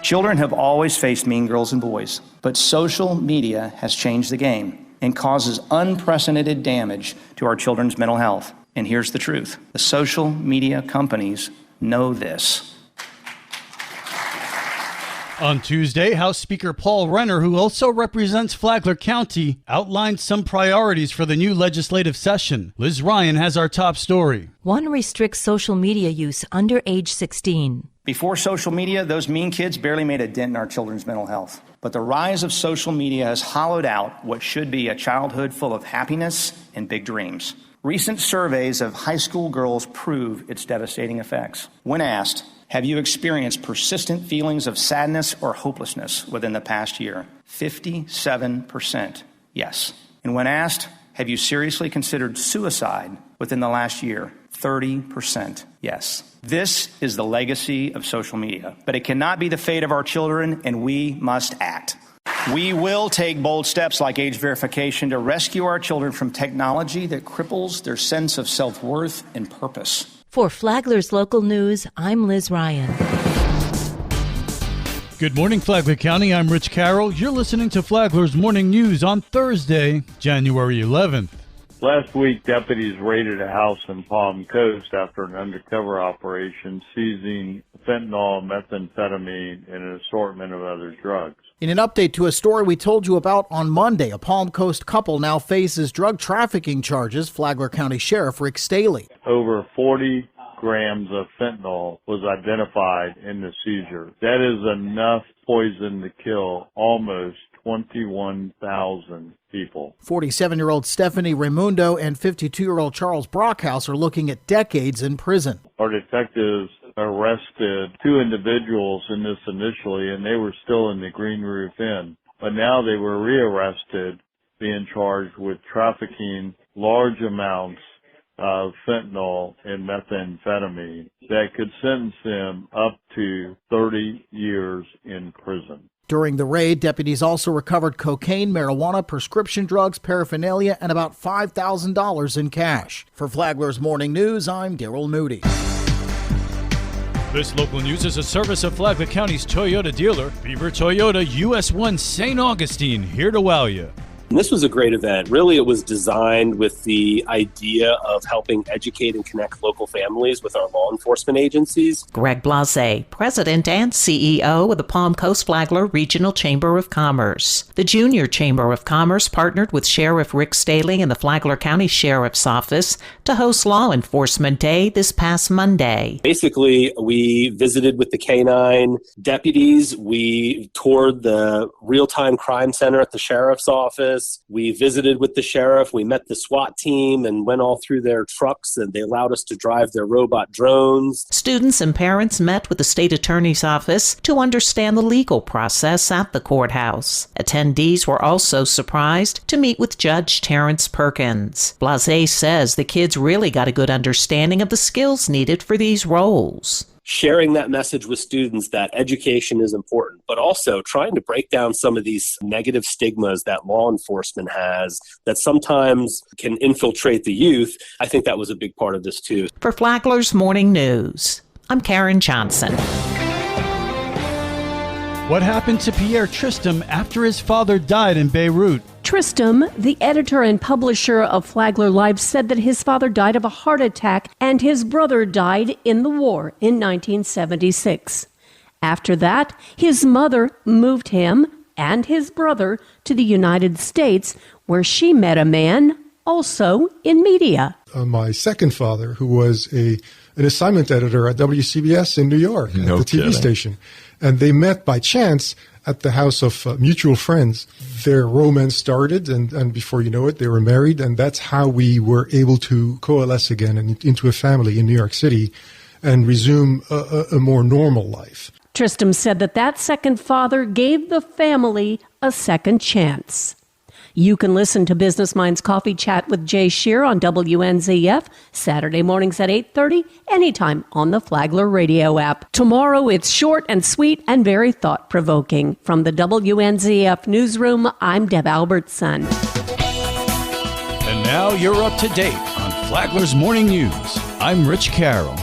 Children have always faced mean girls and boys, but social media has changed the game and causes unprecedented damage to our children's mental health. And here's the truth. The social media companies know this. On Tuesday, House Speaker Paul Renner, who also represents Flagler County, outlined some priorities for the new legislative session. Liz Ryan has our top story. One restricts social media use under age 16. Before social media, those mean kids barely made a dent in our children's mental health. But the rise of social media has hollowed out what should be a childhood full of happiness and big dreams. Recent surveys of high school girls prove its devastating effects. When asked, have you experienced persistent feelings of sadness or hopelessness within the past year? 57% yes. And when asked, have you seriously considered suicide within the last year? 30% yes. This is the legacy of social media, but it cannot be the fate of our children, and we must act. We will take bold steps like age verification to rescue our children from technology that cripples their sense of self-worth and purpose. For Flagler's Local News, I'm Liz Ryan. Good morning, Flagler County. I'm Rich Carroll. You're listening to Flagler's Morning News on Thursday, January 11th. Last week, deputies raided a house in Palm Coast after an undercover operation seizing fentanyl, methamphetamine, and an assortment of other drugs. In an update to a story we told you about on Monday, a Palm Coast couple now faces drug trafficking charges, Flagler County Sheriff Rick Staley. Over 40 grams of fentanyl was identified in the seizure. That is enough poison to kill almost 21,000 people. 47-year-old Stephanie Raimundo and 52-year-old Charles Brockhouse are looking at decades in prison. Our detectives arrested two individuals in this initially, and they were still in the Green Roof Inn. But now they were rearrested, being charged with trafficking large amounts of fentanyl and methamphetamine that could sentence them up to 30 years in prison. During the raid, deputies also recovered cocaine, marijuana, prescription drugs, paraphernalia, and about $5,000 in cash. For Flagler's Morning News, I'm Daryl Moody. This local news is a service of Flagler County's Toyota dealer, Beaver Toyota, US 1 St. Augustine, here to wow you. And this was a great event. Really, it was designed with the idea of helping educate and connect local families with our law enforcement agencies. Greg Blase, President and CEO of the Palm Coast Flagler Regional Chamber of Commerce. The Junior Chamber of Commerce partnered with Sheriff Rick Staley and the Flagler County Sheriff's Office to host Law Enforcement Day this past Monday. Basically, we visited with the K-9 deputies. We toured the real-time crime center at the Sheriff's Office. We visited with the sheriff. We met the SWAT team and went all through their trucks, and they allowed us to drive their robot drones. Students and parents met with the state attorney's office to understand the legal process at the courthouse. Attendees were also surprised to meet with Judge Terrence Perkins. Blase says the kids really got a good understanding of the skills needed for these roles. Sharing that message with students that education is important, but also trying to break down some of these negative stigmas that law enforcement has that sometimes can infiltrate the youth. I think that was a big part of this too. For Flagler's Morning News, I'm Karen Johnson. What happened to Pierre Tristram after his father died in Beirut? Tristram, the editor and publisher of Flagler Live, said that his father died of a heart attack and his brother died in the war in 1976. After that, his mother moved him and his brother to the United States, where she met a man also in media. My second father, who was an assignment editor at WCBS in New York, at the TV station. And they met by chance at the house of mutual friends. Their romance started, and before you know it, they were married, and that's how we were able to coalesce again into a family in New York City and resume a more normal life. Tristram said that second father gave the family a second chance. You can listen to Business Minds Coffee Chat with Jay Shear on WNZF, Saturday mornings at 8:30, anytime on the Flagler radio app. Tomorrow, it's short and sweet and very thought-provoking. From the WNZF newsroom, I'm Deb Albertson. And now you're up to date on Flagler's Morning News. I'm Rich Carroll.